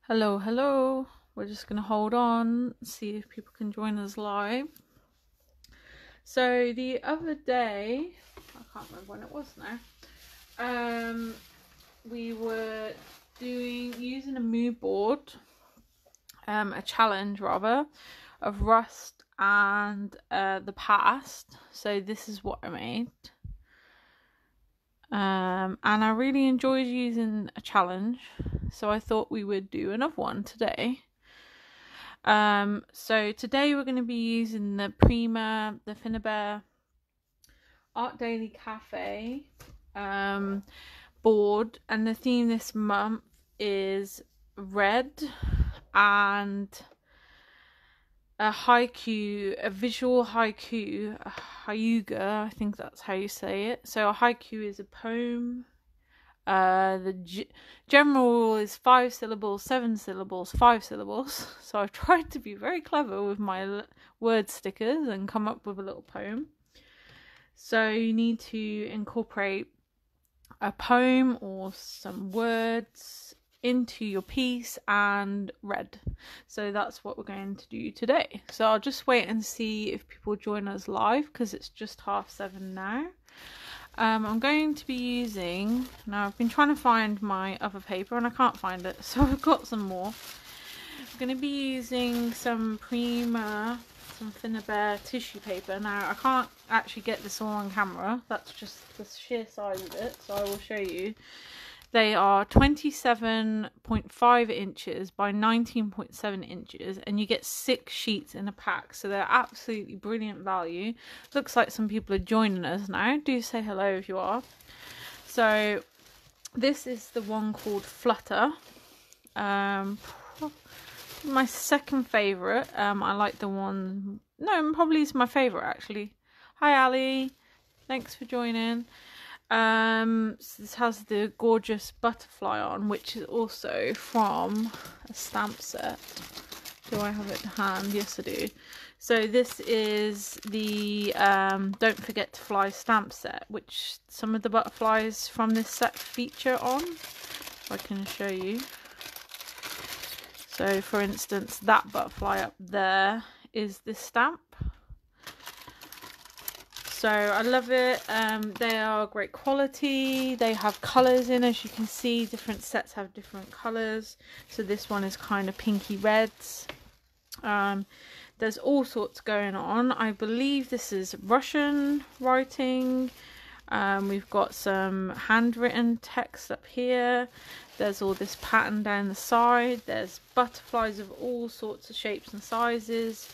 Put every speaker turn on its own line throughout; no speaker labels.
Hello, hello. We're just going to hold on, see if people can join us live. So the other day, I can't remember when it was now, we were using a mood board, a challenge rather, of Rust and the past. So this is what I made. And I really enjoyed using a challenge, so I thought we would do another one today. So today we're going to be using the finnabair Art Daily Cafe board, and the theme this month is red and a haiku, a visual haiku, a haiku, I think that's how you say it. So a haiku is a poem. The general rule is 5 syllables, 7 syllables, 5 syllables. So I've tried to be very clever with my word stickers and come up with a little poem. So you need to incorporate a poem or some words into your piece and red. So that's what we're going to do today. So I'll just wait and see if people join us live because it's just 7:30 now. I'm going to be using, now I've been trying to find my other paper and I can't find it, so I've got some more. I'm going to be using some finnabair tissue paper. Now I can't actually get this all on camera, that's just the sheer size of it, so I will show you. They are 27.5 inches by 19.7 inches, and you get 6 sheets in a pack, so they're absolutely brilliant value. Looks like some people are joining us now. Do say hello if you are. So this is the one called Flutter. My second favourite. I like the one, no, probably it's my favourite actually. Hi Ali, thanks for joining. So this has the gorgeous butterfly on, which is also from a stamp set. Do I have it to hand? Yes, I do. So this is the Don't Forget to Fly stamp set, which some of the butterflies from this set feature on. If I can show you. So for instance, that butterfly up there is this stamp. So I love it. They are great quality. They have colours in, as you can see. Different sets have different colours. So this one is kind of pinky reds. There's all sorts going on. I believe this is Russian writing. We've got some handwritten text up here. There's all this pattern down the side. There's butterflies of all sorts of shapes and sizes.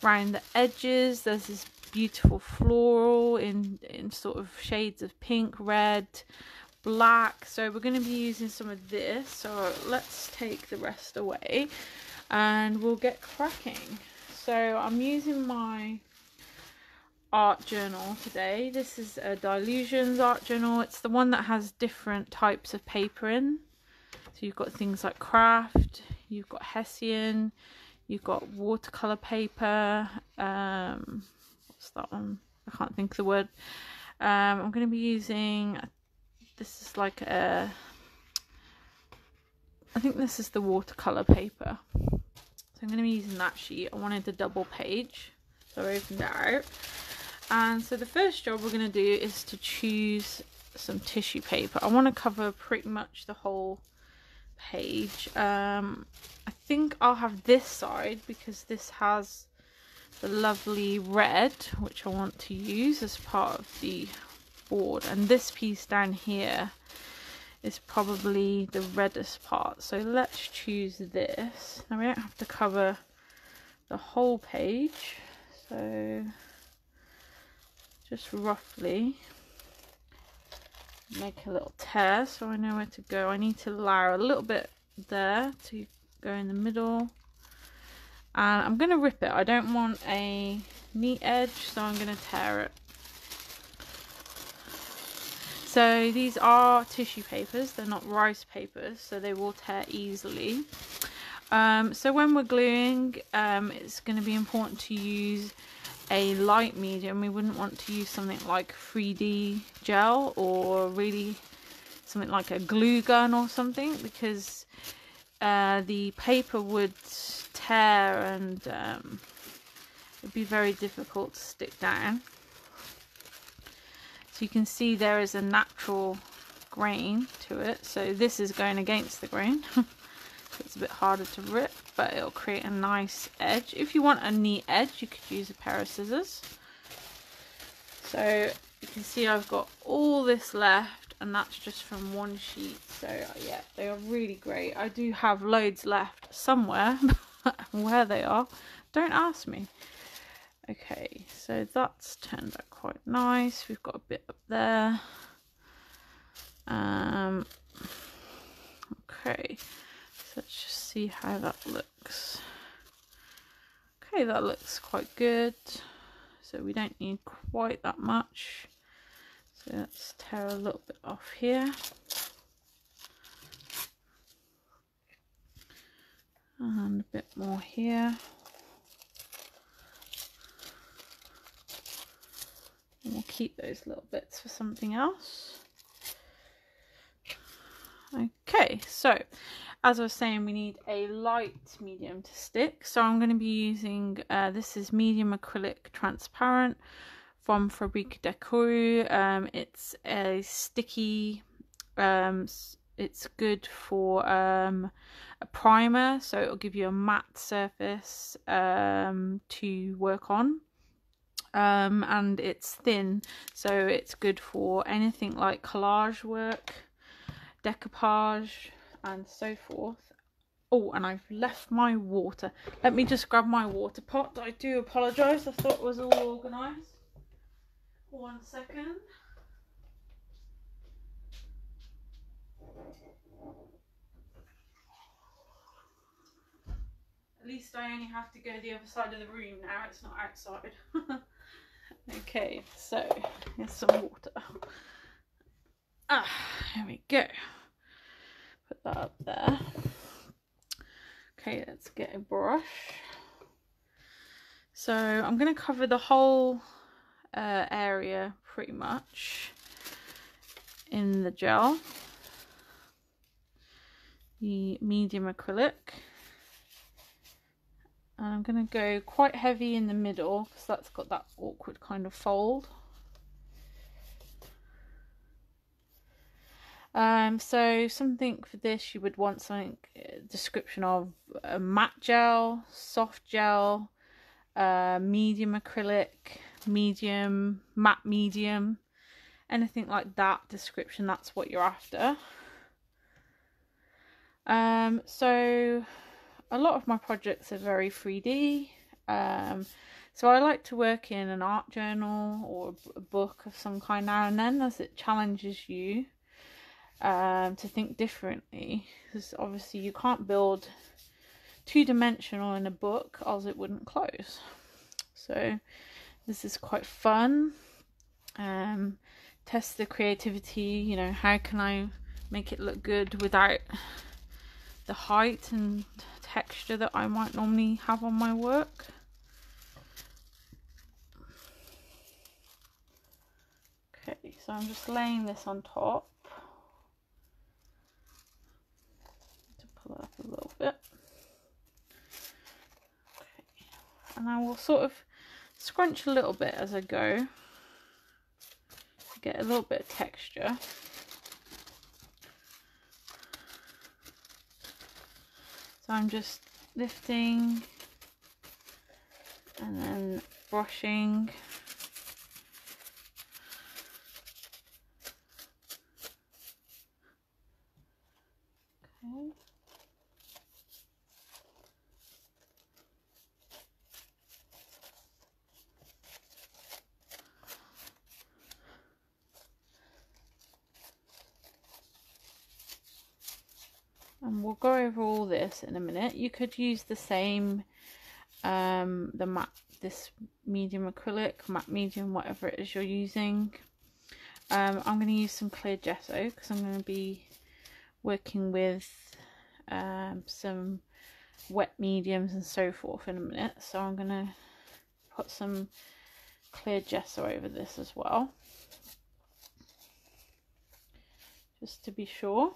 Around the edges, there's this beautiful floral in sort of shades of pink, red, black. So we're going to be using some of this. So let's take the rest away and we'll get cracking. So I'm using my art journal today. This is a Dilutions art journal. It's the one that has different types of paper in. So you've got things like craft, you've got Hessian, you've got watercolor paper, what's that one? I can't think of the word. I'm going to be using, this is like I think this is the watercolor paper. So I'm going to be using that sheet. I wanted a double page, so I opened it out. And so the first job we're going to do is to choose some tissue paper. I want to cover pretty much the whole page. I think I'll have this side because this has the lovely red, which I want to use as part of the board, and this piece down here is probably the reddest part. So let's choose this. Now we don't have to cover the whole page, so just roughly make a little tear so I know where to go. I need to allow a little bit there to go in the middle, and I'm going to rip it. I don't want a neat edge, so I'm going to tear it. So these are tissue papers, they're not rice papers, so they will tear easily. So when we're gluing, it's going to be important to use a light medium. We wouldn't want to use something like 3D gel or really something like a glue gun or something, because the paper would tear and it'd be very difficult to stick down. So you can see there is a natural grain to it, so this is going against the grain. So it's a bit harder to rip, but it'll create a nice edge. If you want a neat edge, you could use a pair of scissors. So you can see I've got all this left, and that's just from one sheet. So yeah, they are really great. I do have loads left somewhere, but where they are, don't ask me. Okay, so that's turned out quite nice. We've got a bit up there. Okay, so let's just see how that looks. Okay, that looks quite good. So we don't need quite that much. So let's tear a little bit off here. And a bit more here. And we'll keep those little bits for something else. Okay, so as I was saying, we need a light medium to stick. So I'm going to be using, this is medium acrylic transparent from Fabrique Déco. It's a sticky, it's good for a primer, so it'll give you a matte surface to work on. And it's thin, so it's good for anything like collage work, decoupage and so forth. Oh, and I've left my water. Let me just grab my water pot. I do apologise, I thought it was all organised. 1 second. At least I only have to go the other side of the room now, it's not outside. Okay, so here's some water. Here we go. Put that up there. Okay, let's get a brush. So I'm going to cover the whole area pretty much in the gel. The medium acrylic. And I'm going to go quite heavy in the middle because that's got that awkward kind of fold. So something for this, you would want something, description of a matte gel, soft gel, medium acrylic, medium, matte medium, anything like that description, that's what you're after. So a lot of my projects are very 3D, so I like to work in an art journal or a book of some kind now and then, as it challenges you to think differently, because obviously you can't build two-dimensional in a book, else it wouldn't close. So this is quite fun. Test the creativity, you know, how can I make it look good without the height and texture that I might normally have on my work. Okay, so I'm just laying this on top to pull it up a little bit. Okay, and I will sort of scrunch a little bit as I go to get a little bit of texture. So I'm just lifting and then brushing. Okay. And we'll go over all this in a minute. You could use the same, the matte, this medium acrylic, matte medium, whatever it is you're using. I'm going to use some clear gesso because I'm going to be working with some wet mediums and so forth in a minute. So I'm going to put some clear gesso over this as well, just to be sure.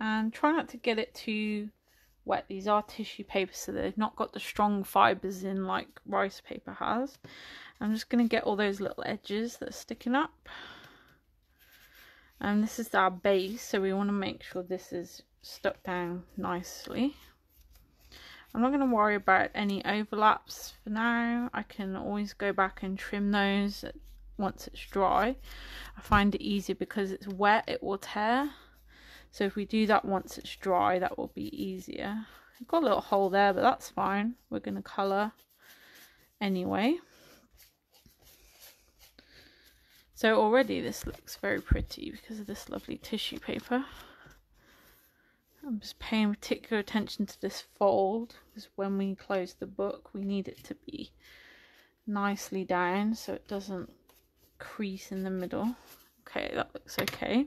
and try not to get it too wet. These are tissue paper, so they've not got the strong fibres in like rice paper has. I'm just going to get all those little edges that are sticking up. And this is our base, so we want to make sure this is stuck down nicely. I'm not going to worry about any overlaps for now. I can always go back and trim those once it's dry. I find it easier because it's wet, it will tear. So if we do that once it's dry, that will be easier. I've got a little hole there, but that's fine. We're going to colour anyway. So already this looks very pretty because of this lovely tissue paper. I'm just paying particular attention to this fold because when we close the book we need it to be nicely down so it doesn't crease in the middle. Okay, that looks okay.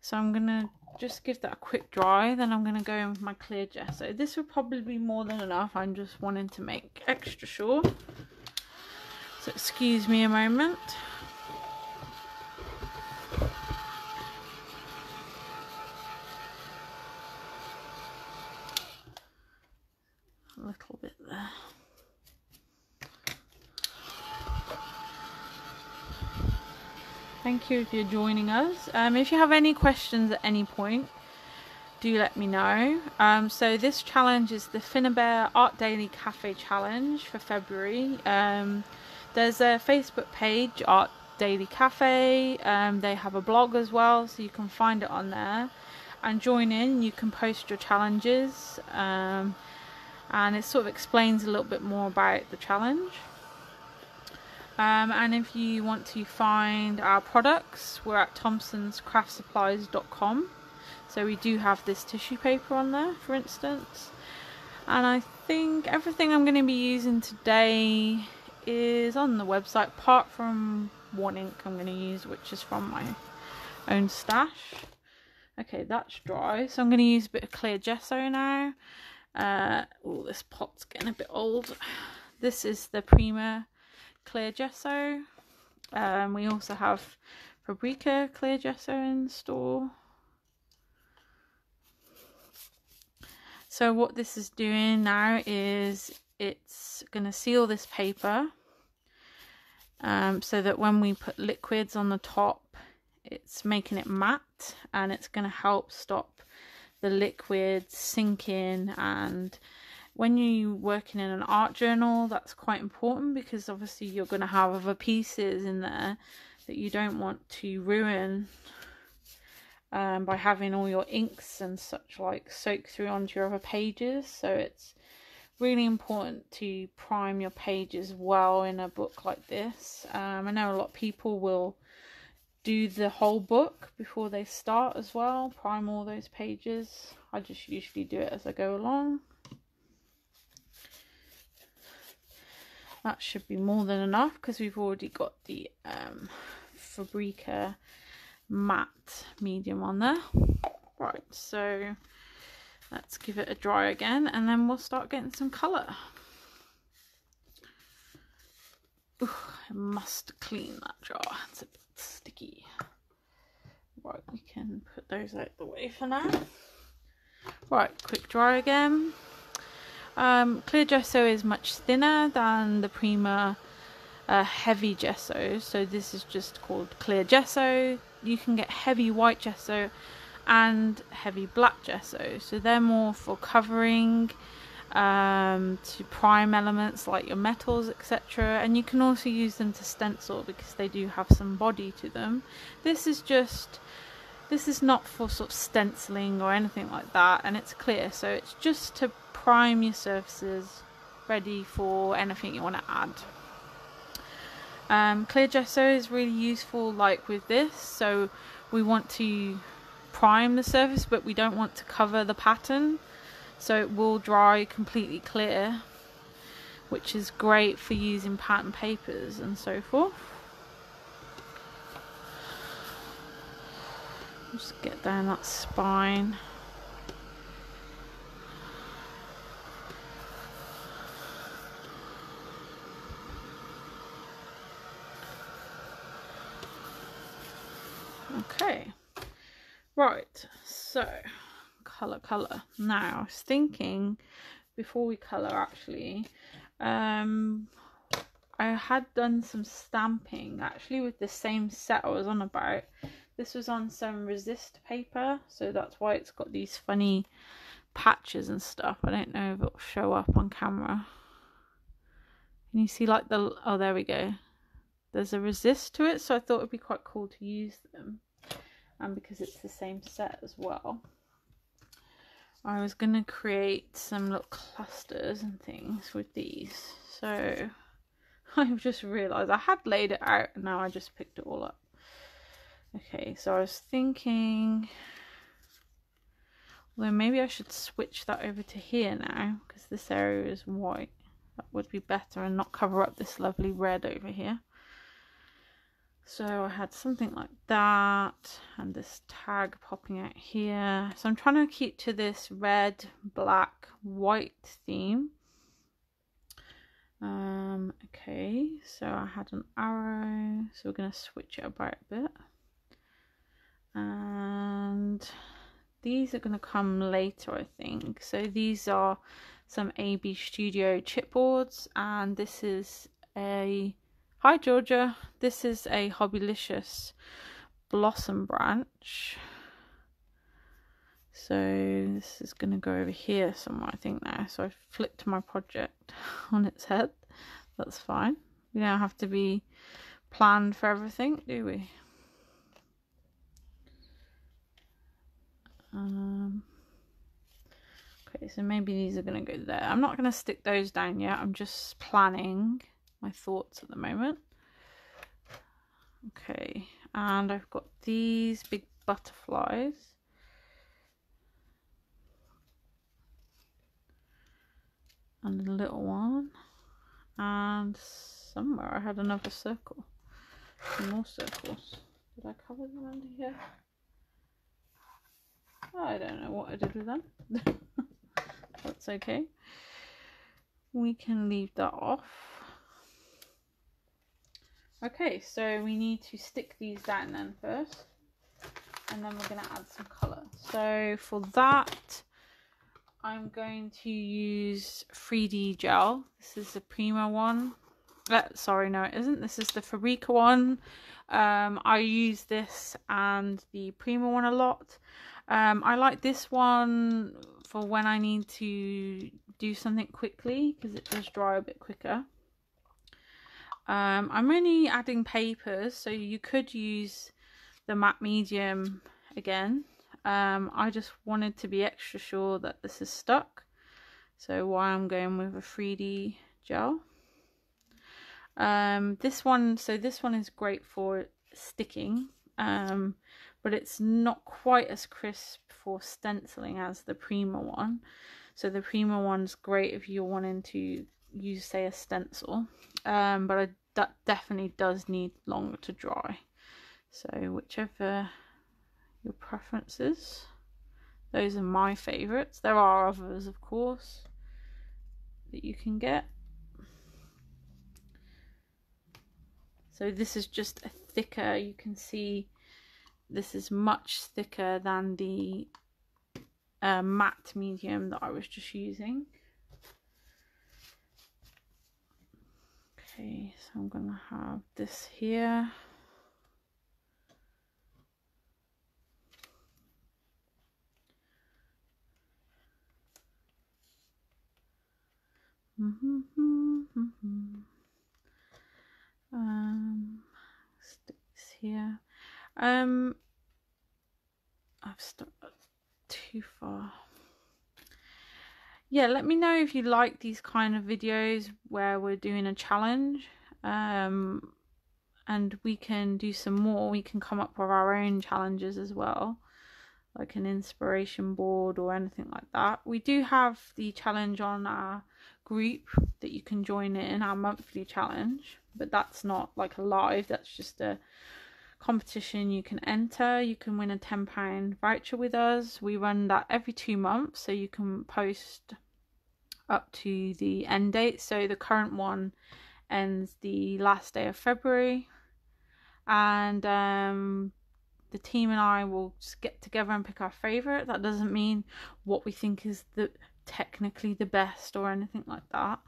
So I'm going to just give that a quick dry, then I'm going to go in with my clear gesso. This would probably be more than enough. I'm just wanting to make extra sure. So excuse me a moment. A little bit there. Thank you if you're joining us. If you have any questions at any point, do let me know. So this challenge is the finnabair Art Daily Cafe Challenge for February. There's a Facebook page, Art Daily Cafe. They have a blog as well, so you can find it on there and join in. You can post your challenges, and it sort of explains a little bit more about the challenge. And if you want to find our products, we're at thompsonscraftsupplies.com. So we do have this tissue paper on there, for instance. And I think everything I'm going to be using today is on the website, apart from one ink I'm going to use, which is from my own stash. Okay, that's dry. So I'm going to use a bit of clear gesso now. Oh, this pot's getting a bit old. This is the Prima clear gesso. We also have Fabrica clear gesso in store. So what this is doing now is it's going to seal this paper, so that when we put liquids on the top, it's making it matte, and it's going to help stop the liquids sinking. And when you're working in an art journal, that's quite important because obviously you're going to have other pieces in there that you don't want to ruin by having all your inks and such like soak through onto your other pages. So it's really important to prime your pages well in a book like this. I know a lot of people will do the whole book before they start as well, prime all those pages. I just usually do it as I go along. That should be more than enough because we've already got the Fabrica matte medium on there. Right, so let's give it a dry again and then we'll start getting some colour. I must clean that jar, it's a bit sticky. Right, we can put those out the way for now. Right, quick dry again. Clear gesso is much thinner than the Prima heavy gesso, so this is just called clear gesso. You can get heavy white gesso and heavy black gesso, so they're more for covering, to prime elements like your metals, etc. And you can also use them to stencil because they do have some body to them. This is not for sort of stenciling or anything like that, and it's clear, so it's just to prime your surfaces ready for anything you want to add. Clear gesso is really useful like with this, so we want to prime the surface but we don't want to cover the pattern, so it will dry completely clear, which is great for using pattern papers and so forth. Just get down that spine. Okay, right, so colour. Now I was thinking before we colour, actually, I had done some stamping actually with the same set I was on about. This was on some resist paper, so that's why it's got these funny patches and stuff. I don't know if it'll show up on camera. Can you see like the, oh there we go, there's a resist to it, so I thought it'd be quite cool to use them, and because it's the same set as well, I was gonna create some little clusters and things with these. So I've just realised I had laid it out and now I just picked it all up. Okay, so I was thinking, well, maybe I should switch that over to here now, because this area is white. That would be better and not cover up this lovely red over here. So I had something like that, and this tag popping out here. So I'm trying to keep to this red, black, white theme. Okay, so I had an arrow, so we're going to switch it about a bit. And these are going to come later, I think. So these are some AB Studio chipboards, and this is a, hi Georgia, this is a Hobbylicious blossom branch. So this is going to go over here somewhere, I think now. So I flipped my project on its head. That's fine. We don't have to be planned for everything, do we? Okay, so maybe these are going to go there. I'm not going to stick those down yet. I'm just planning my thoughts at the moment. Okay, and I've got these big butterflies. And a little one. And somewhere I had another circle. Some more circles. Did I cover them under here? I don't know what I did with them. That's okay. We can leave that off. Okay, so we need to stick these down then first. And then we're going to add some colour. So for that, I'm going to use 3D gel. This is the Prima one. Sorry, no it isn't. This is the Fabrica one. I use this and the Prima one a lot. I like this one for when I need to do something quickly, because it does dry a bit quicker. I'm only adding papers, so you could use the matte medium again. I just wanted to be extra sure that this is stuck, so why I'm going with a 3D gel. This one is great for sticking, but it's not quite as crisp for stenciling as the Prima one. So the Prima one's great if you're wanting to use, say, a stencil, but that definitely does need longer to dry. So whichever your preferences, those are my favorites. There are others, of course, that you can get. So this is just a thicker, you can see this is much thicker than the matte medium that I was just using. Okay, so I'm gonna have this here. Stick this here. I've stuck too far. Yeah, let me know if you like these kind of videos where we're doing a challenge, and we can do some more. We can come up with our own challenges as well, like an inspiration board or anything like that. We do have the challenge on our group that you can join in, our monthly challenge, but that's not like a live, that's just a competition you can enter. You can win a £10 voucher with us. We run that every 2 months, so you can post up to the end date. So the current one ends the last day of February, and the team and I will just get together and pick our favourite. That doesn't mean what we think is technically the best or anything like that.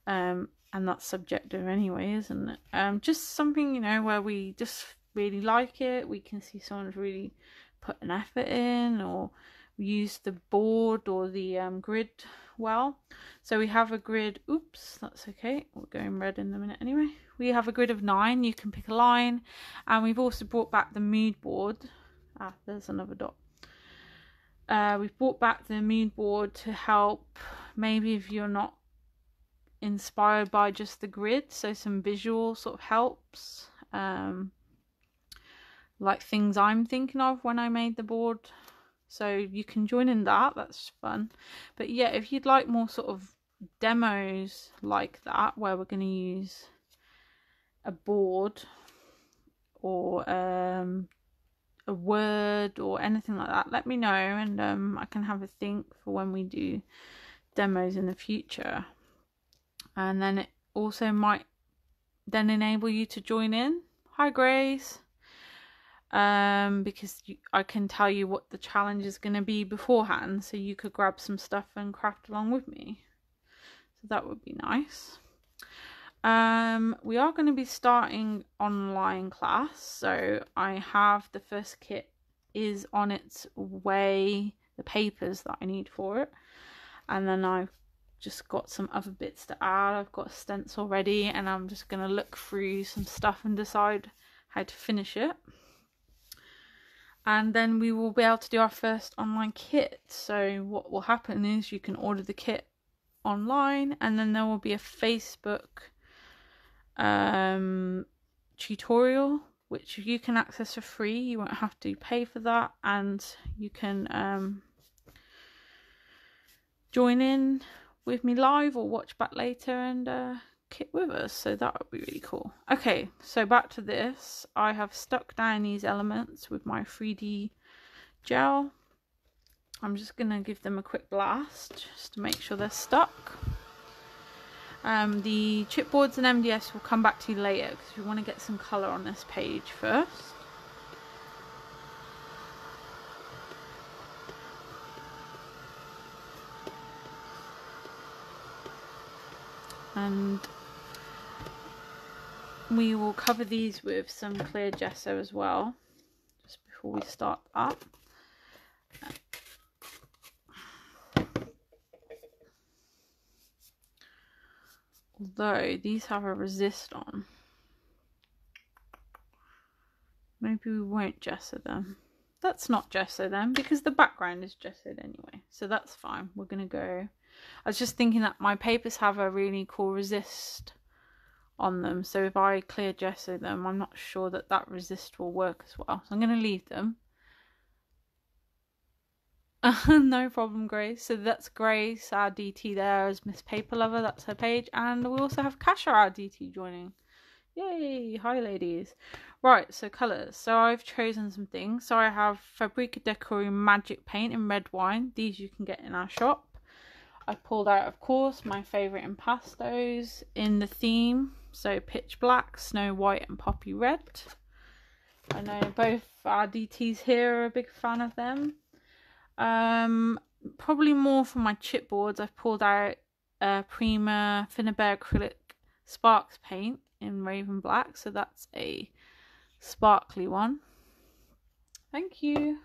And that's subjective anyway, isn't it? Just something, you know, where we just really like it. We can see someone's really put an effort in, or use the board or the grid well. So we have a grid, oops, that's okay, we're going red in a minute anyway. We have a grid of 9, you can pick a line, and we've also brought back the mood board. There's another dot. We've brought back the mood board to help maybe if you're not inspired by just the grid, so some visual sort of helps, like things I'm thinking of when I made the board. So you can join in that, that's fun. But yeah, if you'd like more sort of demos like that, where we're going to use a board or a word or anything like that, let me know, and I can have a think for when we do demos in the future. And then it also might then enable you to join in. Hi Grace. Because I can tell you what the challenge is going to be beforehand, so you could grab some stuff and craft along with me. So that would be nice. We are going to be starting online class, so I have the first kit is on its way, the papers that I need for it, and then I've just got some other bits to add. I've got a stencil ready, and I'm just going to look through some stuff and decide how to finish it. And then we will be able to do our first online kit. So what will happen is you can order the kit online, and then there will be a Facebook tutorial which you can access for free. You won't have to pay for that, and you can join in with me live or watch back later and kit with us. So that would be really cool. Okay, so back to this. I have stuck down these elements with my 3D gel. I'm just gonna give them a quick blast just to make sure they're stuck. The chipboards and MDS will come back to you later because we want to get some colour on this page first. And we will cover these with some clear gesso as well, just before we start that. Although these have a resist on, maybe we won't gesso them. Let's not gesso them because the background is gessoed anyway, so that's fine. We're gonna go. I was just thinking that my papers have a really cool resist on them, so if I clear gesso them, I'm not sure that that resist will work as well, so I'm going to leave them. No problem, Grace. So that's Grace, our DT there, as Miss Paper Lover, that's her page, and we also have Kasha, our DT, joining. Yay! Hi ladies. Right, so colours. So I've chosen some things. So I have Fabrica Decor Magic Paint in red wine. These you can get in our shop. I pulled out, of course, my favourite impastos in the theme. So Pitch Black, Snow White and Poppy Red. I know both our DTs here are a big fan of them. Probably more for my chipboards. I've pulled out Prima finnabair acrylic sparks paint in Raven Black. So that's a sparkly one. Thank you.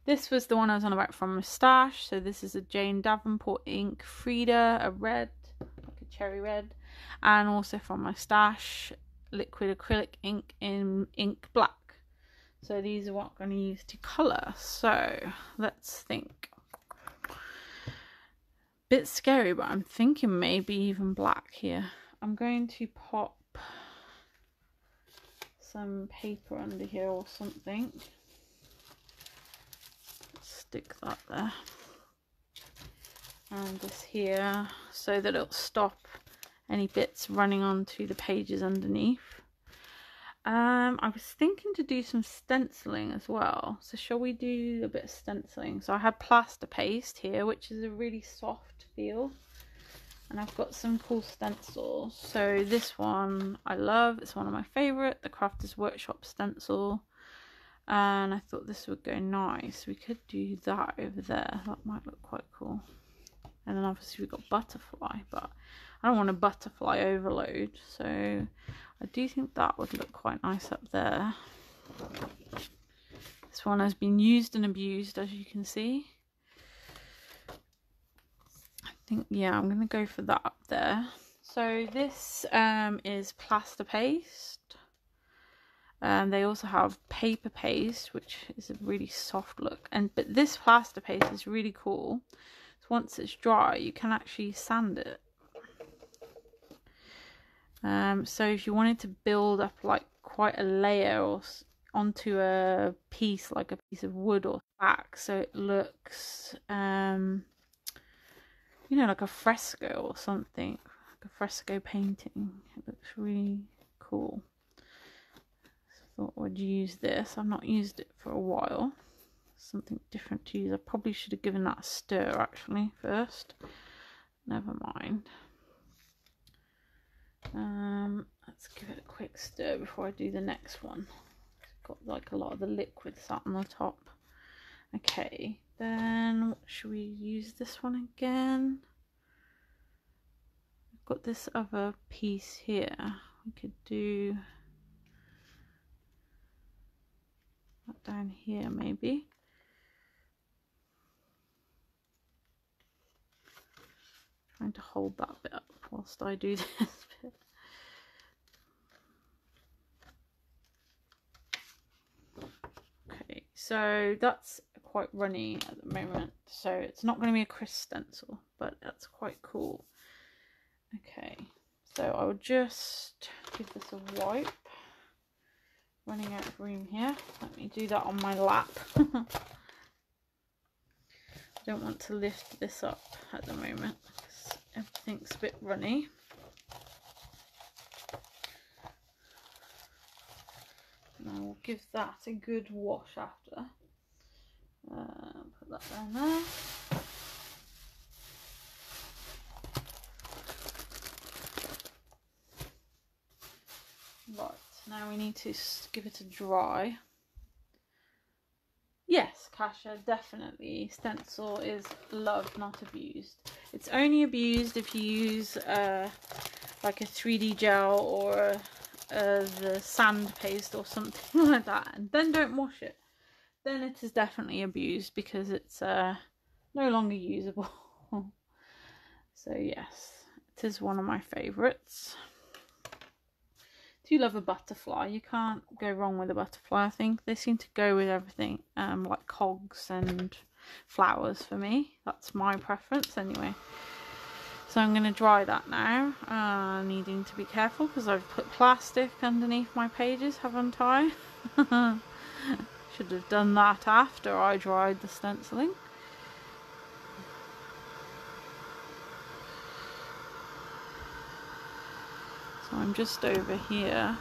This was the one I was on about from Moustache. So this is a Jane Davenport ink Frida, a red, like a cherry red. And also from Moustache, liquid acrylic ink in ink black. So these are what I'm going to use to colour. So let's think. Bit scary, but I'm thinking maybe even black here. I'm going to pop some paper under here or something. Stick that there. And this here, so that it'll stop any bits running onto the pages underneath. I was thinking to do some stenciling as well. So shall we do a bit of stenciling? So I have plaster paste here, which is a really soft feel. And I've got some cool stencils. So this one I love. It's one of my favourite, the Crafters Workshop stencil. And I thought this would go nice. We could do that over there. That might look quite cool. And then obviously we've got butterfly, but I don't want a butterfly overload. So I do think that would look quite nice up there. This one has been used and abused, as you can see. I think, yeah, I'm going to go for that up there. So this is plaster paste. They also have paper paste, which is a really soft look. But this plaster paste is really cool. So once it's dry, you can actually sand it. So if you wanted to build up like quite a layer or onto a piece, like a piece of wood or back, so it looks, you know, like a fresco or something, like a fresco painting. It looks really cool. Thought I'd use this. I've not used it for a while. Something different to use. I probably should have given that a stir actually first. Never mind. Let's give it a quick stir before I do the next one. It's got like a lot of the liquid sat on the top. Okay, then what should we use this one again? I've got this other piece here. We could do that down here maybe. Trying to hold that bit up whilst I do this bit. Okay, so that's quite runny at the moment, so it's not going to be a crisp stencil, but that's quite cool. Okay, so I will just give this a wipe. Running out of room here. Let me do that on my lap. I don't want to lift this up at the moment because everything's a bit runny. And I will give that a good wash after. Put that down there. Right, now we need to give it a dry. Yes, Kasha, definitely. Stencil is loved, not abused. It's only abused if you use like a 3D gel or the sand paste or something like that, and then don't wash it. Then it is definitely abused because it's no longer usable. So yes, it is one of my favourites. Do love a butterfly. You can't go wrong with a butterfly. I think they seem to go with everything, like cogs and flowers for me. That's my preference anyway. So I'm going to dry that now, needing to be careful because I've put plastic underneath my pages, haven't I? Should have done that after I dried the stenciling. So I'm just over here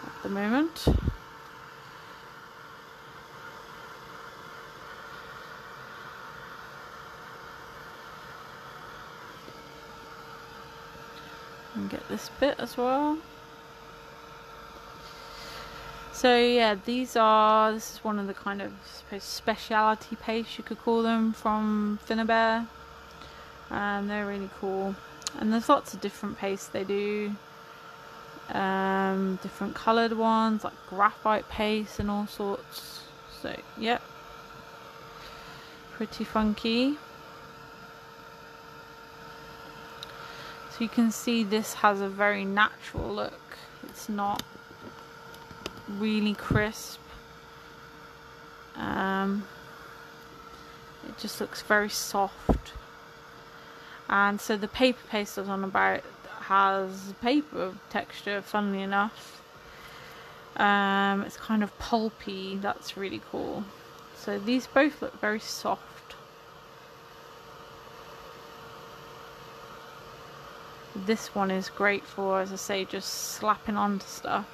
at the moment. And get this bit as well. So yeah, this is one of the kind of, I suppose, speciality pastes you could call them from Finnabair. They're really cool. And there's lots of different pastes they do. Different coloured ones, like graphite paste and all sorts. So, yep. Pretty funky. So you can see this has a very natural look. It's not really crisp. It just looks very soft. And so the paper paste I was on about has paper texture, funnily enough. It's kind of pulpy. That's really cool. So these both look very soft. This one is great for, as I say, just slapping onto stuff,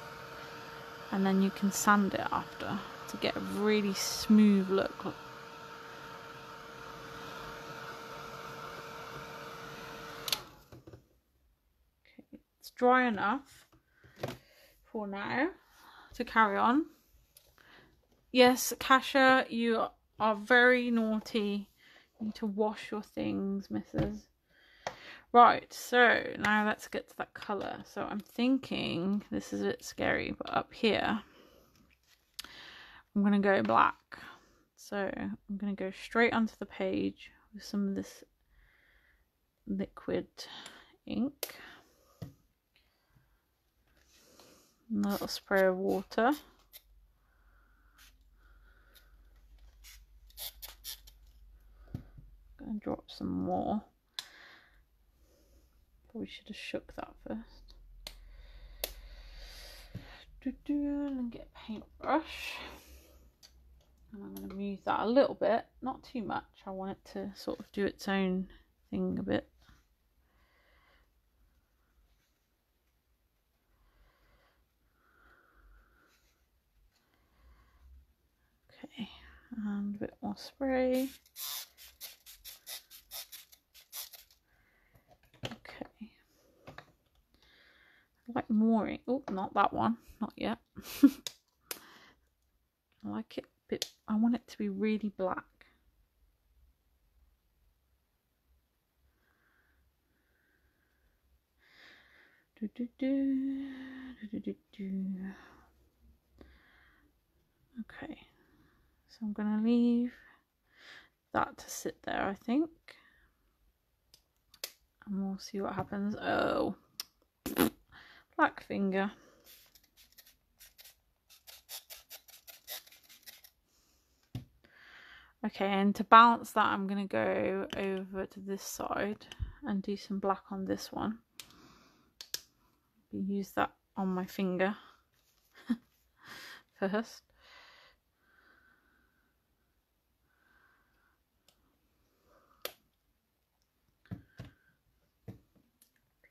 and then you can sand it after to get a really smooth look. Dry enough for now to carry on. Yes, Kasha, you are very naughty. You need to wash your things, missus. Right, so now let's get to that colour. So I'm thinking, this is a bit scary, but up here, I'm going to go black. So I'm going to go straight onto the page with some of this liquid ink. And a little spray of water. Going to drop some more. Probably should have shook that first. And get a paintbrush. And I'm going to move that a little bit, not too much. I want it to sort of do its own thing a bit. Okay, and a bit more spray. Okay. I like more ink. Oh, not that one. Not yet. I like it a bit. I want it to be really black. Okay, so I'm going to leave that to sit there, I think, and we'll see what happens. Oh, black finger. Okay, and to balance that, I'm going to go over to this side and do some black on this one. Use that on my finger first.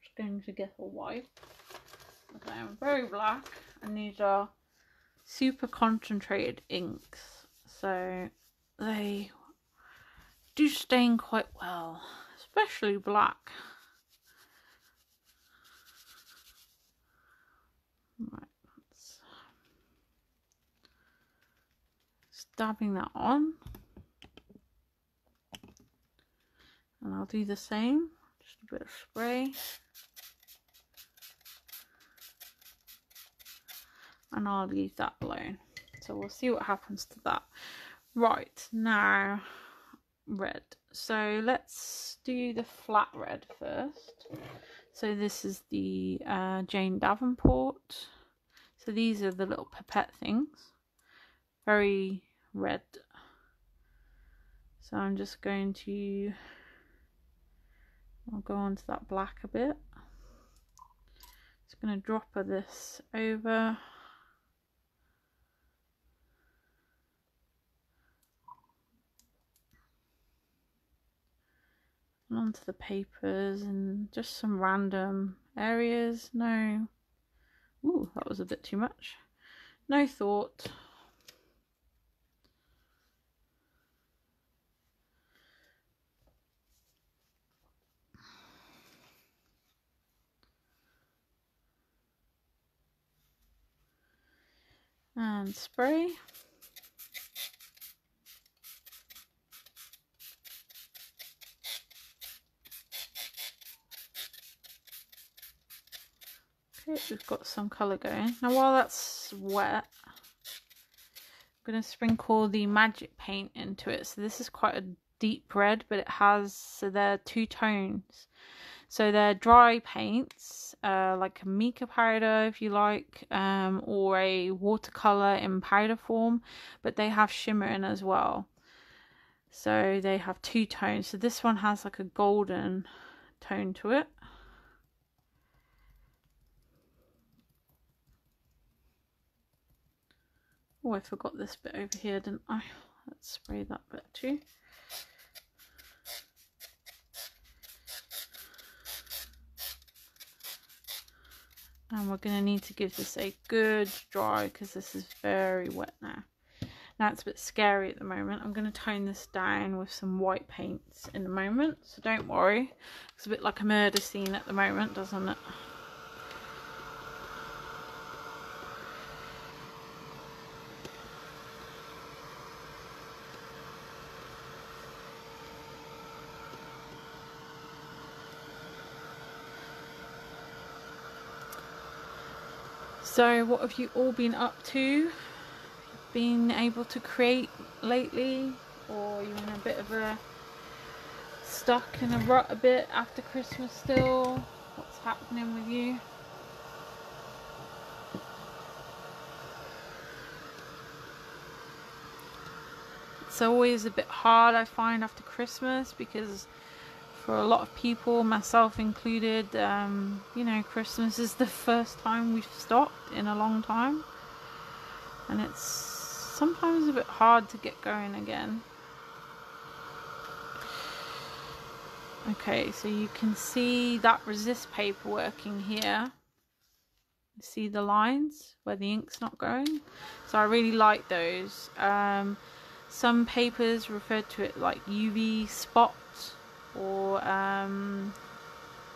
Just going to get a wipe. Okay, I'm very black, and these are super concentrated inks, so they do stain quite well, especially black. Right, dabbing that on, and I'll do the same, just a bit of spray, and I'll leave that alone. So we'll see what happens to that. Right, now red. So let's do the flat red first. So this is the Jane Davenport. So these are the little pipette things, very red. So I'm just going to, I'll go onto that black a bit. Just going to drop this over. And onto the papers and just some random areas. No, ooh, that was a bit too much. No thought. And spray. Okay, we've got some colour going. Now while that's wet, I'm going to sprinkle the magic paint into it. So this is quite a deep red, but it has, so there are two tones. So they're dry paints, like a mica powder if you like, or a watercolour in powder form, but they have shimmer in as well. So they have two tones. So this one has like a golden tone to it. Oh, I forgot this bit over here, didn't I? Let's spray that bit too. And we're going to need to give this a good dry because this is very wet now. Now it's a bit scary at the moment. I'm going to tone this down with some white paints in a moment, so don't worry. It's a bit like a murder scene at the moment, doesn't it? So what have you all been up to? Been able to create lately? Or are you in a bit of a stuck in a rut a bit after Christmas still? What's happening with you? It's always a bit hard, I find, after Christmas, because for a lot of people, myself included, you know, Christmas is the first time we've stopped in a long time, and it's sometimes a bit hard to get going again. Okay, so you can see that resist paper working here. You see the lines where the ink's not going? So I really like those. Some papers refer to it like UV spot, or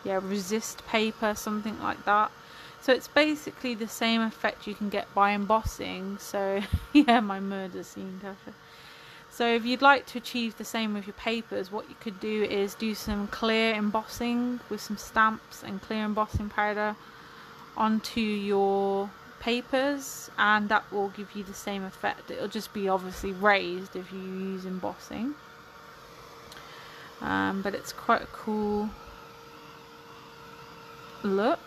yeah, resist paper, something like that. So it's basically the same effect you can get by embossing. So yeah, my murder scene, Tasha. So if you'd like to achieve the same with your papers, what you could do is do some clear embossing with some stamps and clear embossing powder onto your papers, and that will give you the same effect. It'll just be obviously raised if you use embossing, but it's quite a cool look.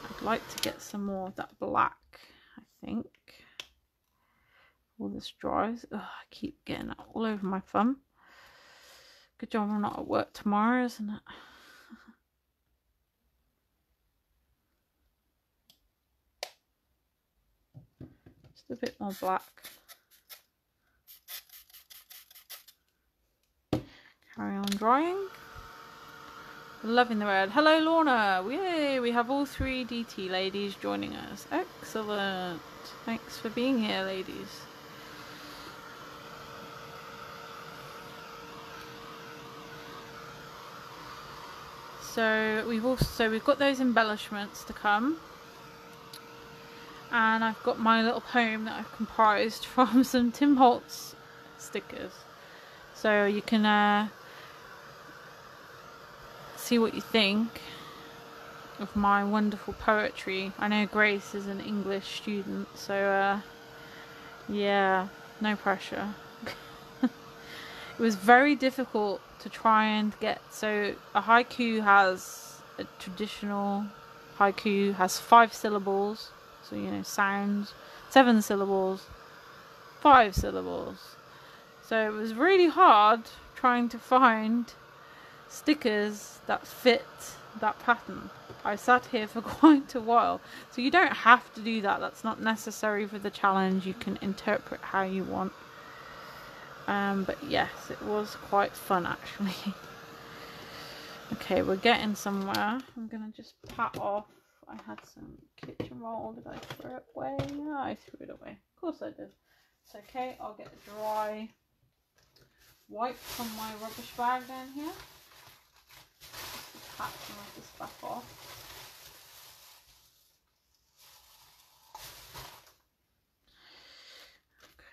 I'd like to get some more of that black, I think. All this dries. Ugh, I keep getting that all over my thumb. Good job I'm not at work tomorrow, isn't it? Just a bit more black. Carry on drying. Loving the red. Hello Lorna. Yay, we have all 3 DT ladies joining us. Excellent. Thanks for being here, ladies. So we've got those embellishments to come, and I've got my little poem that I've comprised from some Tim Holtz stickers. So you can see what you think of my wonderful poetry. I know Grace is an English student, so yeah, no pressure. It was very difficult to try and get, so a haiku a traditional haiku has 5 syllables, so you know, sounds, 7 syllables, 5 syllables. So it was really hard trying to find stickers that fit that pattern. I sat here for quite a while. So you don't have to do that. That's not necessary for the challenge. You can interpret how you want. But yes, it was quite fun actually. Okay, we're getting somewhere. I'm gonna just pat off. I had some kitchen roll. Did I throw it away? Yeah, I threw it away. Of course I did. It's okay. I'll get a dry wipe from my rubbish bag down here. Just pat some of this stuff off.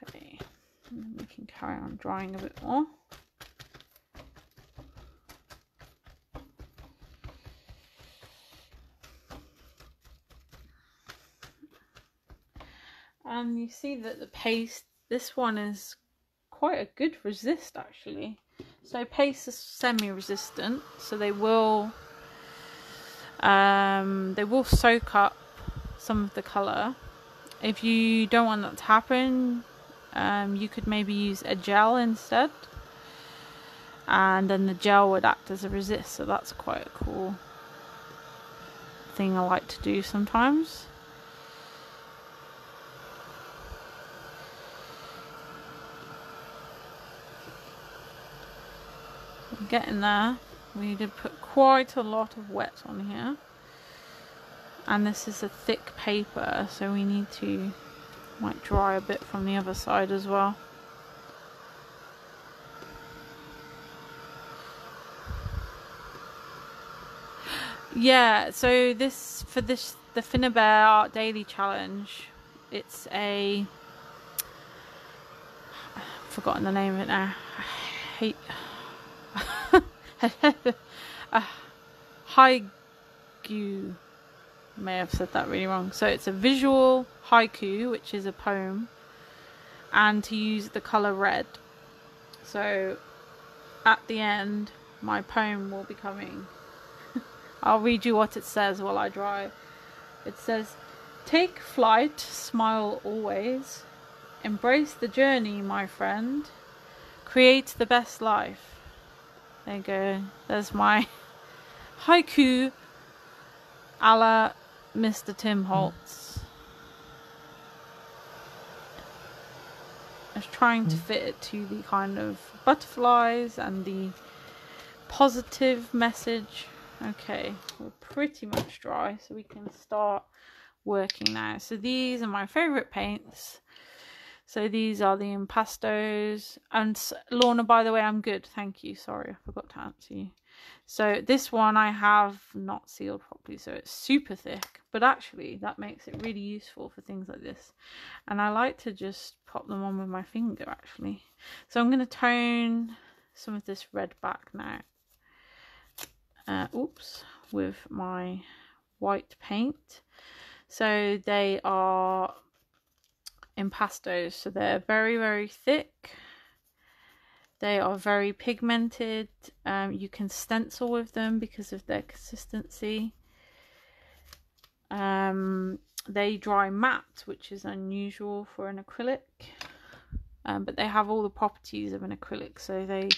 Okay, and then we can carry on drying a bit more. And you see that the paste, this one is quite a good resist actually. So paste is semi-resistant, so they will soak up some of the colour. If you don't want that to happen, you could maybe use a gel instead, and then the gel would act as a resist. So that's quite a cool thing I like to do sometimes. Getting there. We did put quite a lot of wet on here, and this is a thick paper, so we need to might dry a bit from the other side as well. Yeah, so the finnabair Art Daily Challenge, it's a, I've forgotten the name of it now. I hate a haiku. haiku. May have said that really wrong. So it's a visual haiku, which is a poem, and to use the color red. So at the end, my poem will be coming. I'll read you what it says while I draw. It says, "Take flight, smile always. Embrace the journey, my friend. Create the best life." There you go. There's my haiku a la Mr. Tim Holtz. I was trying to fit it to the kind of butterflies and the positive message. Okay, we're pretty much dry, so we can start working now. So these are my favorite paints. So these are the impastos. And Lorna, by the way, I'm good, thank you. Sorry, I forgot to answer you. So this one I have not sealed properly, so it's super thick, but actually that makes it really useful for things like this. And I like to just pop them on with my finger, actually. So I'm going to tone some of this red back now. With my white paint. So they are impastos, so they're very, very thick. They are very pigmented. You can stencil with them because of their consistency. They dry matte, which is unusual for an acrylic, but they have all the properties of an acrylic, so they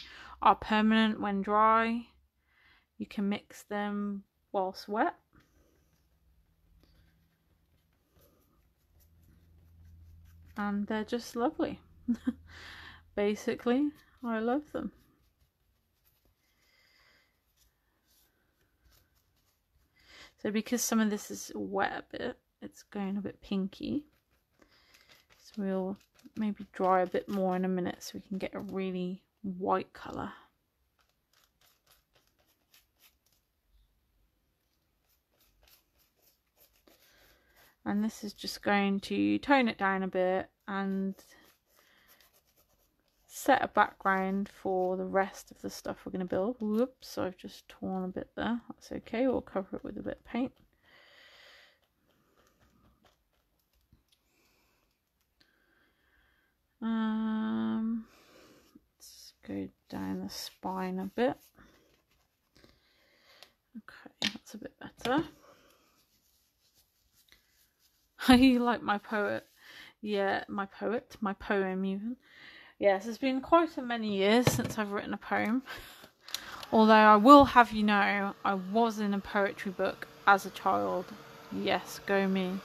are permanent when dry. You can mix them whilst wet. And they're just lovely. Basically, I love them. So because some of this is wet a bit, it's going a bit pinky. So we'll maybe dry a bit more in a minute so we can get a really white colour. And this is just going to tone it down a bit and set a background for the rest of the stuff we're going to build. Whoops, I've just torn a bit there. That's okay, we'll cover it with a bit of paint. Let's go down the spine a bit. Okay, that's a bit better. You like my poet? Yeah, my poem even. Yes, it's been quite a many years since I've written a poem. Although I will have you know, I was in a poetry book as a child. Yes, go me.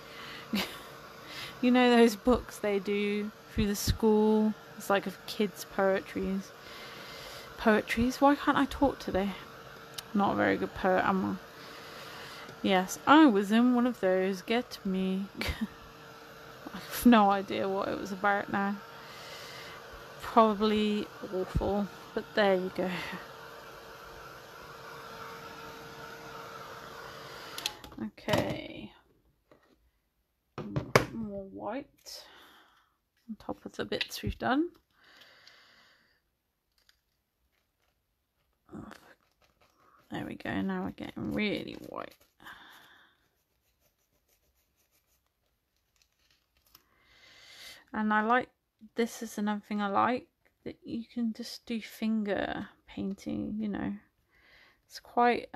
You know those books they do through the school? It's like of kids' poetries. Why can't I talk today? Not a very good poet, am I? Yes, I was in one of those. Get me. I have no idea what it was about now. Probably awful, but there you go. Okay. More white on top of the bits we've done. There we go, now we're getting really white. And I like, this is another thing I like, that you can just do finger painting, you know. It's quite,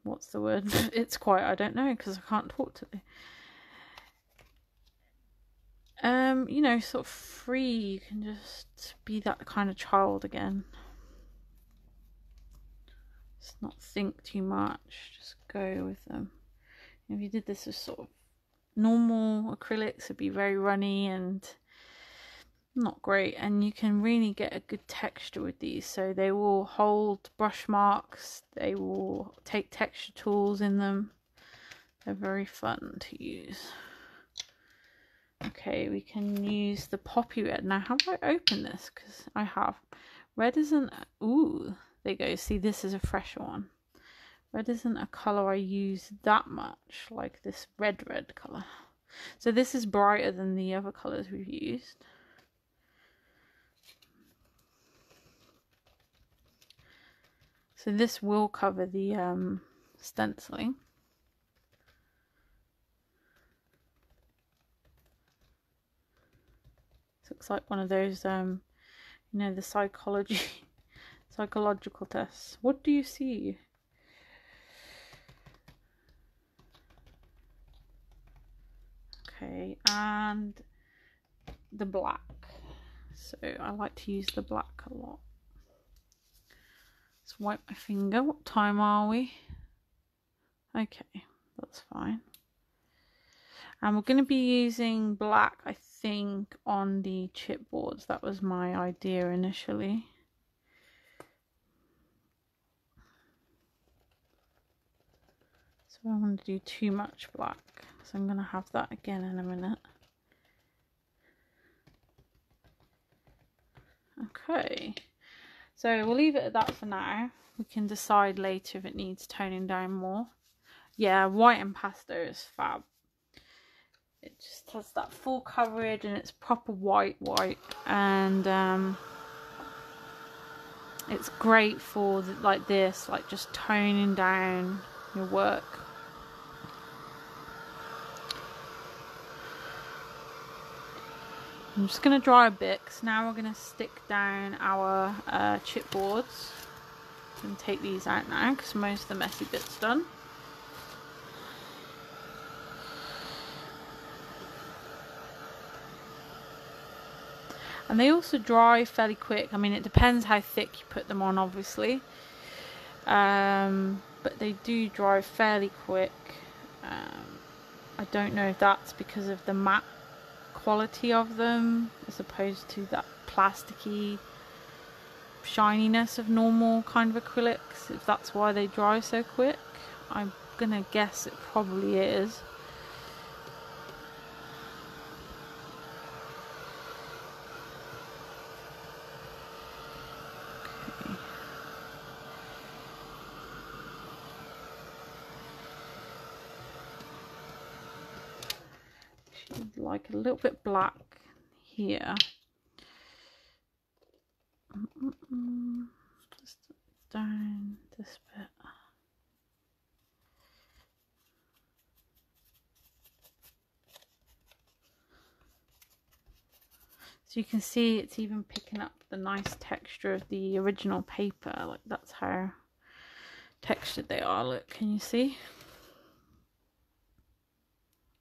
what's the word? It's quite, I don't know, because I can't talk today. You know, sort of free, you can just be that kind of child again. Just not think too much, just go with them. If you did this with sort of normal acrylics, it'd be very runny and not great, and you can really get a good texture with these. So they will hold brush marks, they will take texture tools in them. They're very fun to use. Okay, we can use the poppy red. Now, how do I open this? Because I have. Red isn't... Ooh, there you go. See, this is a fresher one. Red isn't a colour I use that much, like this red colour. So this is brighter than the other colours we've used. So this will cover the stenciling. This looks like one of those you know, the psychological tests. What do you see? Okay, and the black. So I like to use the black a lot. Let's wipe my finger. What time are we? Okay, that's fine. And we're going to be using black, I think, on the chipboards. That was my idea initially. So I don't want to do too much black, so I'm going to have that again in a minute. Okay, so we'll leave it at that for now. We can decide later if it needs toning down more. Yeah, white and pastel is fab. It just has that full coverage and it's proper white, and it's great for like this, like just toning down your work. I'm just going to dry a bit, because now we're going to stick down our chipboards and take these out now, because most of the messy bit's done. And they also dry fairly quick. I mean, it depends how thick you put them on, obviously. But they do dry fairly quick. I don't know if that's because of the matte quality of them as opposed to that plasticky shininess of normal kind of acrylics, if that's why they dry so quick. I'm gonna guess it probably is. Okay. Should like a little bit black here. Just down this bit. So you can see it's even picking up the nice texture of the original paper. Like, that's how textured they are. Look, can you see?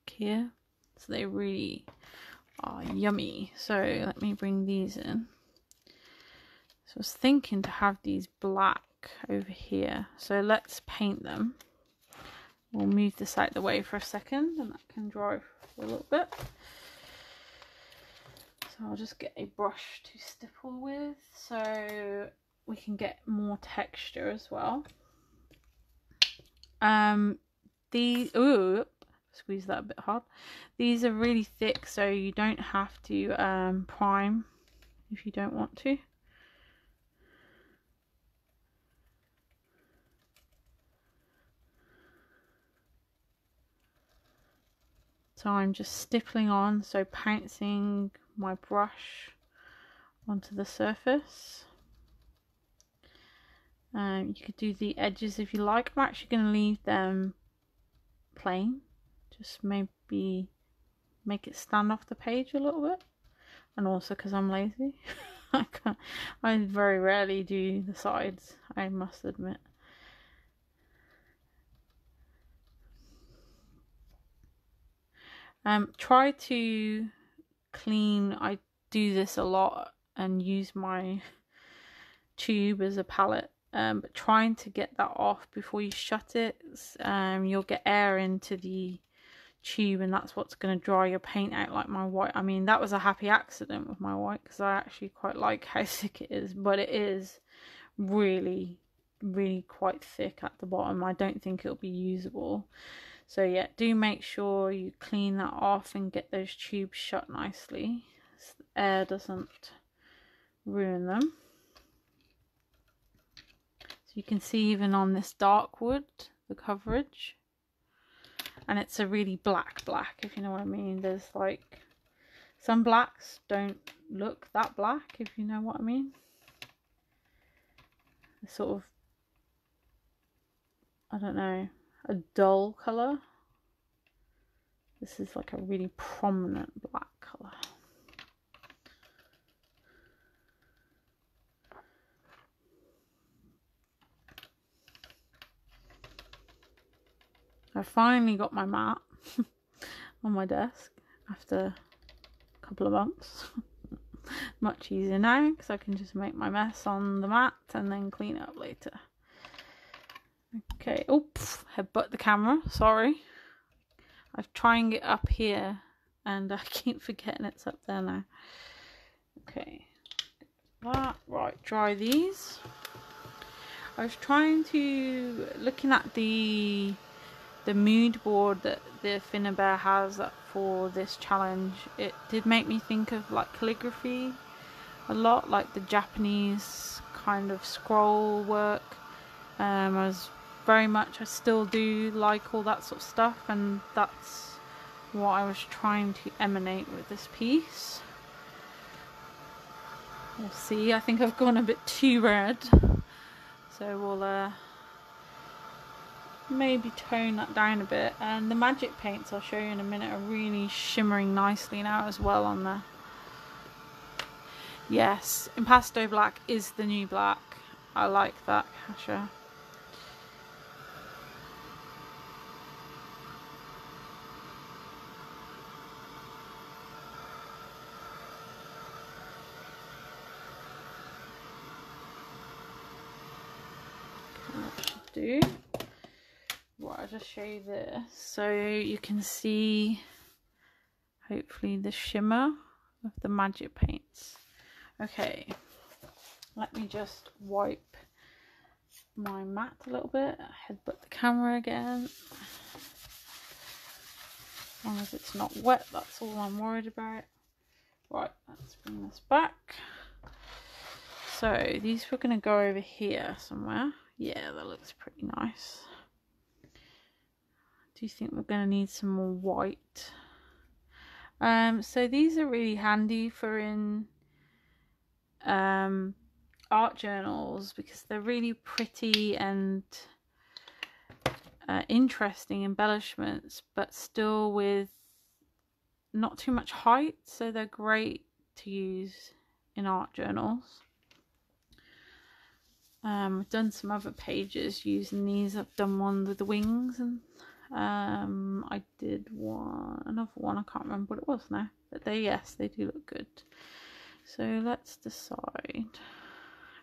Here. So they really are yummy. So let me bring these in. So I was thinking to have these black over here. So let's paint them. We'll move this out of the way for a second and that can dry for a little bit. So I'll just get a brush to stipple with so we can get more texture as well. Ooh, squeeze that a bit hard. These are really thick, so you don't have to prime if you don't want to. So I'm just stippling on, so pouncing my brush onto the surface. You could do the edges if you like. I'm actually going to leave them plain. Just maybe make it stand off the page a little bit. And also because I'm lazy. I very rarely do the sides, I must admit. Try to clean. I do this a lot and use my tube as a palette, but trying to get that off before you shut it. You'll get air into the tube and that's what's going to dry your paint out, like my white. I mean, that was a happy accident with my white because I actually quite like how thick it is, but it is really quite thick at the bottom. I don't think it'll be usable. So yeah, do make sure you clean that off and get those tubes shut nicely so the air doesn't ruin them. So you can see even on this dark wood, the coverage. And it's a really black, if you know what I mean. There's like, some blacks don't look that black, if you know what I mean. They're sort of I don't know, a dull colour. This is like a really prominent black colour. I finally got my mat on my desk after a couple of months. Much easier now because I can just make my mess on the mat and then clean it up later. Okay, oops, headbutt the camera, sorry. I'm trying it up here and I keep forgetting it's up there now. Okay, that, right, dry these. I was trying to, looking at the mood board that the Finnabair has for this challenge, it did make me think of like calligraphy a lot, like the Japanese kind of scroll work. I still do like all that sort of stuff, and that's what I was trying to emanate with this piece. We'll see, I think I've gone a bit too red, so we'll maybe tone that down a bit. And the magic paints I'll show you in a minute are really shimmering nicely now as well on there. Yes, impasto black is the new black. I like that, Kasha. Do I'll just show you this so you can see hopefully the shimmer of the magic paints. Okay, let me just wipe my mat a little bit, headbutt the camera again. As long as it's not wet, that's all I'm worried about. Right, let's bring this back. So these were going to go over here somewhere. Yeah, that looks pretty nice. Do you think we're going to need some more white? So these are really handy for in art journals because they're really pretty and interesting embellishments, but still with not too much height, so they're great to use in art journals. I've done some other pages using these. I've done one with the wings, and I did another one, I can't remember what it was now, but yes, they do look good. So let's decide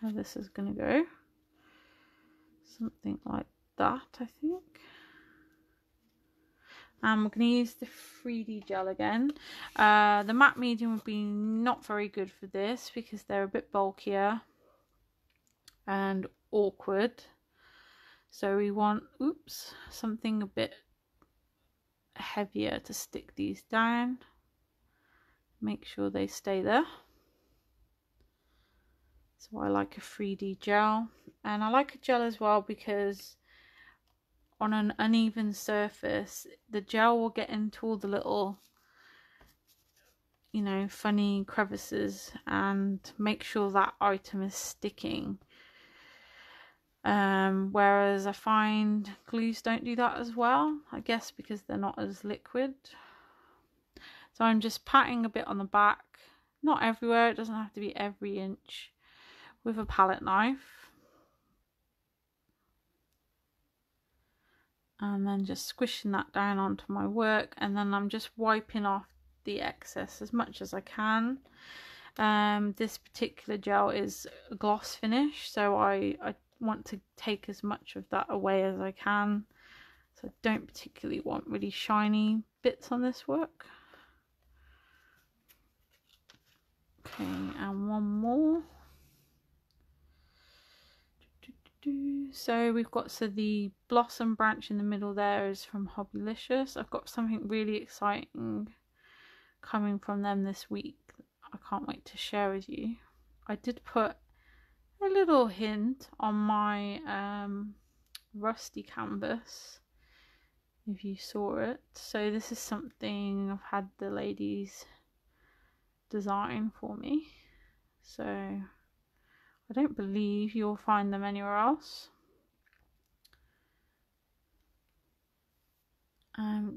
how this is going to go. Something like that, I think. We're going to use the 3D gel again. The matte medium would be not very good for this because they're a bit bulkier and awkward. So we want, something a bit heavier to stick these down. Make sure they stay there. So I like a 3D gel, and I like a gel as well because on an uneven surface the gel will get into all the little, you know, funny crevices and make sure that item is sticking. Whereas I find glues don't do that as well, I guess because they're not as liquid. So I'm just patting a bit on the back, not everywhere, it doesn't have to be every inch, with a palette knife. And then just squishing that down onto my work, and then I'm just wiping off the excess as much as I can. This particular gel is a gloss finish, so I want to take as much of that away as I can. So I don't particularly want really shiny bits on this work. Okay, and one more. So we've got, the blossom branch in the middle there is from Hobbylicious. I've got something really exciting coming from them this week. I can't wait to share with you. I did put a little hint on my rusty canvas, if you saw it. So this is something I've had the ladies design for me. So I don't believe you'll find them anywhere else.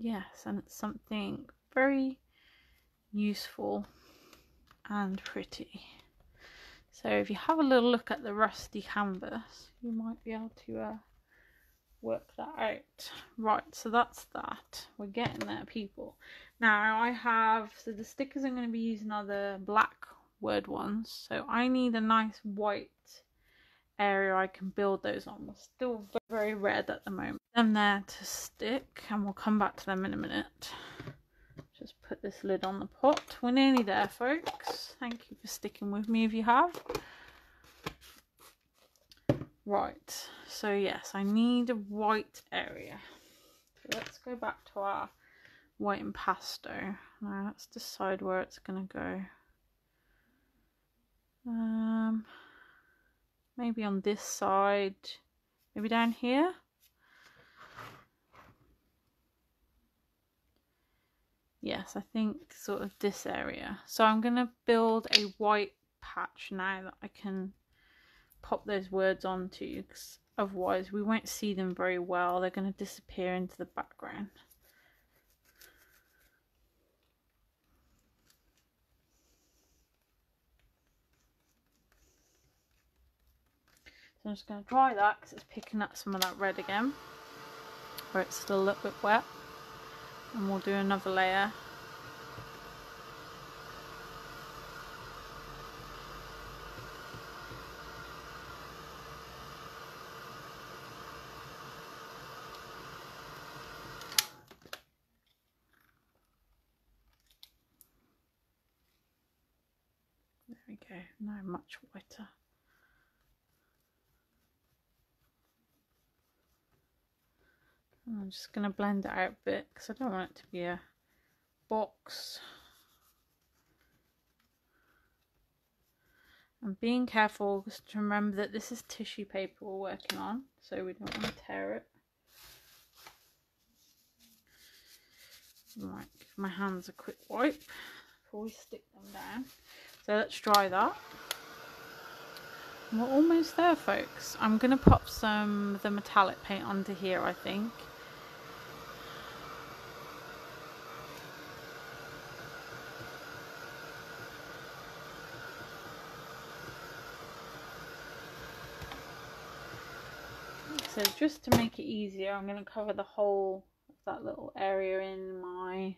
Yes, and it's something very useful and pretty. So if you have a little look at the rusty canvas, you might be able to work that out. Right, so that's that. We're getting there, people. Now I have, so the stickers I'm going to be using are the black word ones, so I need a nice white area I can build those on. We're still very red at the moment. Them there to stick, and we'll come back to them in a minute. Just put this lid on the pot. We're nearly there, folks. Thank you for sticking with me if you have. Right, so yes, I need a white area. So let's go back to our white impasto. Now let's decide where it's gonna go. Maybe on this side, maybe down here. Yes, I think sort of this area. So I'm gonna build a white patch now that I can pop those words onto, because otherwise we won't see them very well. They're going to disappear into the background. So I'm just going to dry that because it's picking up some of that red again, where it's still a little bit wet, and we'll do another layer. There we go, now much whiter. And I'm just going to blend it out a bit because I don't want it to be a box. I'm being careful just to remember that this is tissue paper we're working on, so we don't want to tear it. Right, give my hands a quick wipe before we stick them down. So let's dry that. We're almost there, folks. I'm going to pop some of the metallic paint onto here, I think. So just to make it easier, I'm going to cover the whole of that little area in my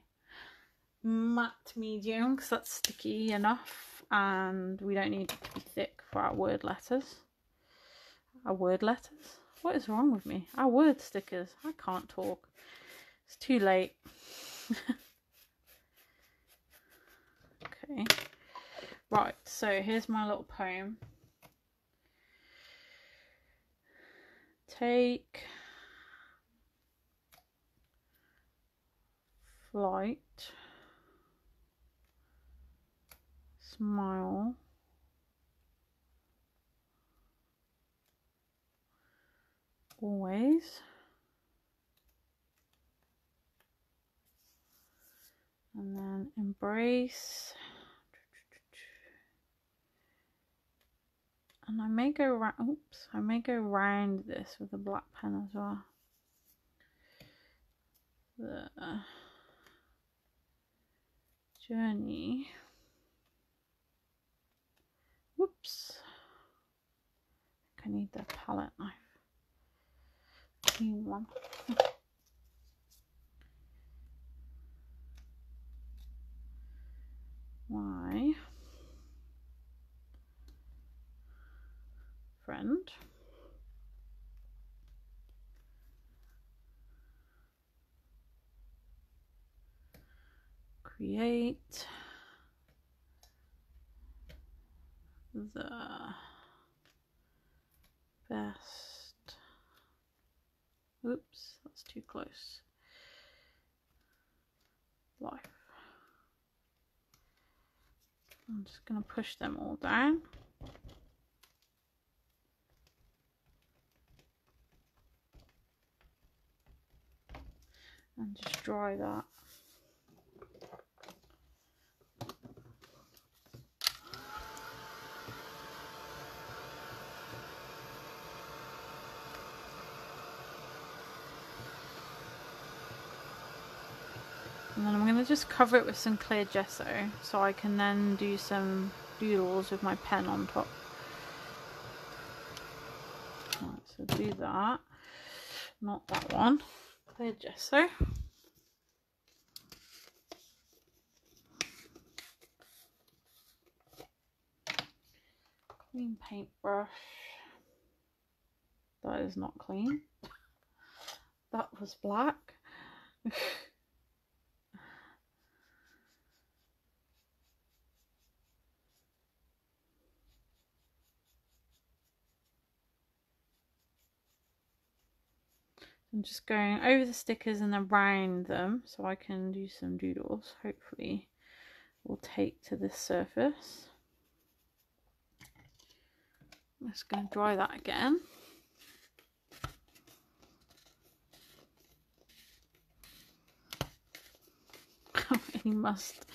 matte medium because that's sticky enough, and we don't need it to be thick for our word letters. Our word letters? What is wrong with me? Our word stickers. I can't talk. It's too late. Okay. Right, so here's my little poem. Take flight, smile, always, and then embrace, and I may go around, oops, I may go round this with a black pen as well. The journey, whoops, I think I need the palette knife, clean one. My friend create the best, oops, that's too close, life. I'm just going to push them all down. And just dry that. And then I'm going to just cover it with some clear gesso so I can then do some doodles with my pen on top. Right, so do that, not that one, clear gesso. Clean paintbrush. That is not clean. That was black. I'm just going over the stickers and around them so I can do some doodles. Hopefully will take to this surface. I'm just going to dry that again. I really must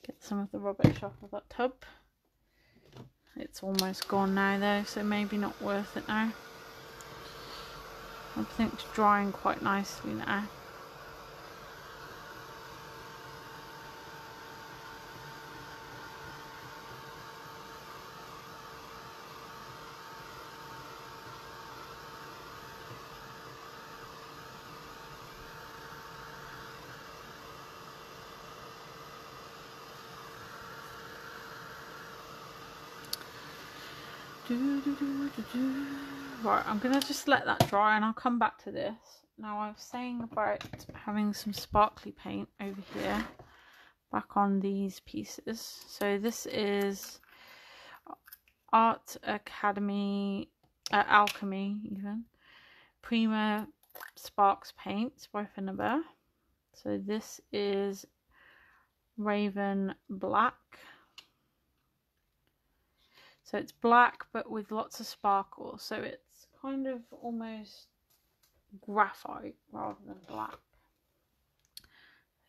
get some of the rubbish off of that tub. It's almost gone now though, so maybe not worth it now. Everything's drying quite nicely now. Right, I'm gonna just let that dry and I'll come back to this. Now I was saying about having some sparkly paint over here back on these pieces. So this is Art Academy, Alchemy even, Prima Sparks Paints by Finnabair. So this is Raven Black. So it's black but with lots of sparkle, so it's kind of almost graphite rather than black.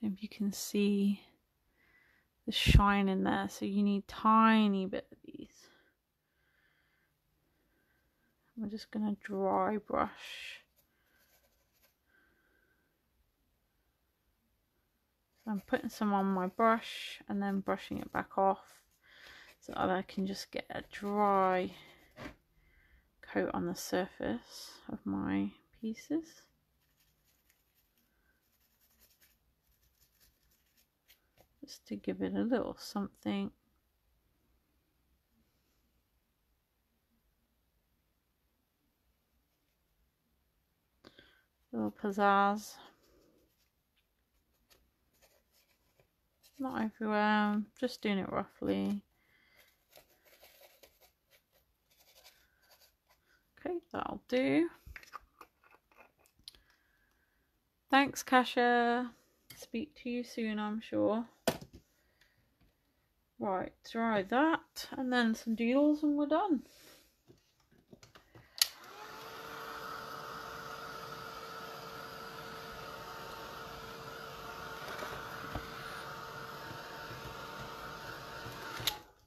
If you can see the shine in there, so you need tiny bit of these. I'm just going to dry brush. So I'm putting some on my brush and then brushing it back off so that I can just get a dry coat on the surface of my pieces. Just to give it a little something. A little pizzazz. Not everywhere, just doing it roughly. Okay, that'll do. Thanks, Kasha. Speak to you soon, I'm sure. Right, dry that, and then some doodles and we're done.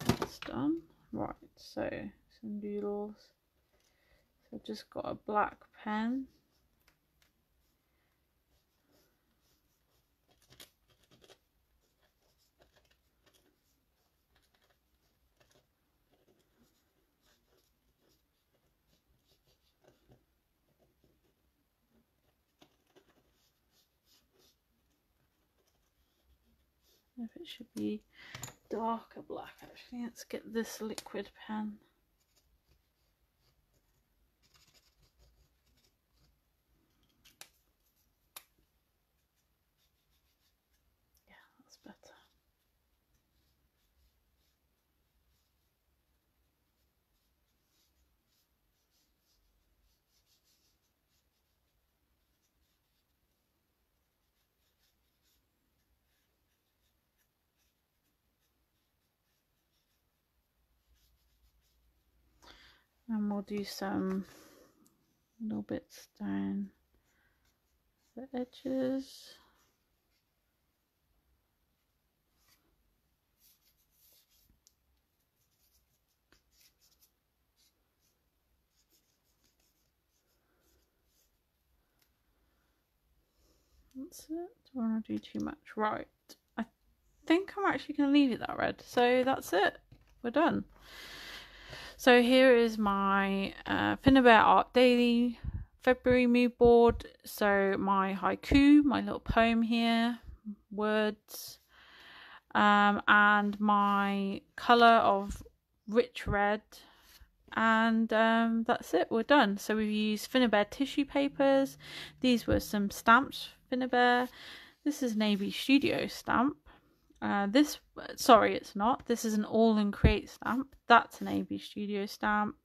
That's done. Right, so some doodles. So I've just got a black pen. If it should be darker black actually. Let's get this liquid pen. Yeah, that's better. And we'll do some little bits down the edges. That's it. Don't want to do too much. Right. I think I'm actually going to leave it that red. So that's it. We're done. So here is my Finnabair Art Daily February mood board. So my haiku, my little poem here, words, and my colour of rich red. And that's it, we're done. So we've used Finnabair tissue papers. These were some stamps, Finnabair. This is an AB Studio stamp. Sorry, it's not. This is an All and Create stamp. That's an AB Studio stamp.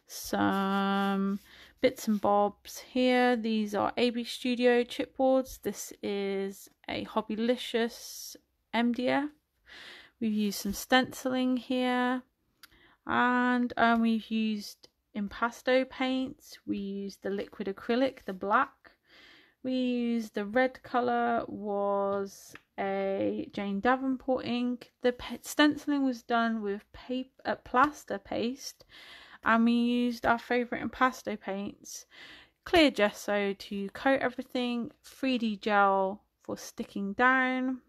Some bits and bobs here. These are AB Studio chipboards. This is a Hobbylicious MDF. We've used some stenciling here. And we've used impasto paints. We used the liquid acrylic, the black. We used the red colour was a Jane Davenport ink. The stenciling was done with plaster paste, and we used our favourite impasto paints, clear gesso to coat everything, 3D gel for sticking down,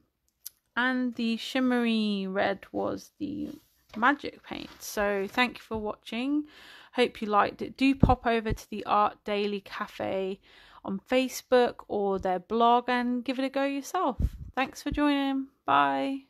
and the shimmery red was the magic paint. So thank you for watching. Hope you liked it. Do pop over to the Art Daily Cafe on Facebook or their blog and give it a go yourself. Thanks for joining. Bye.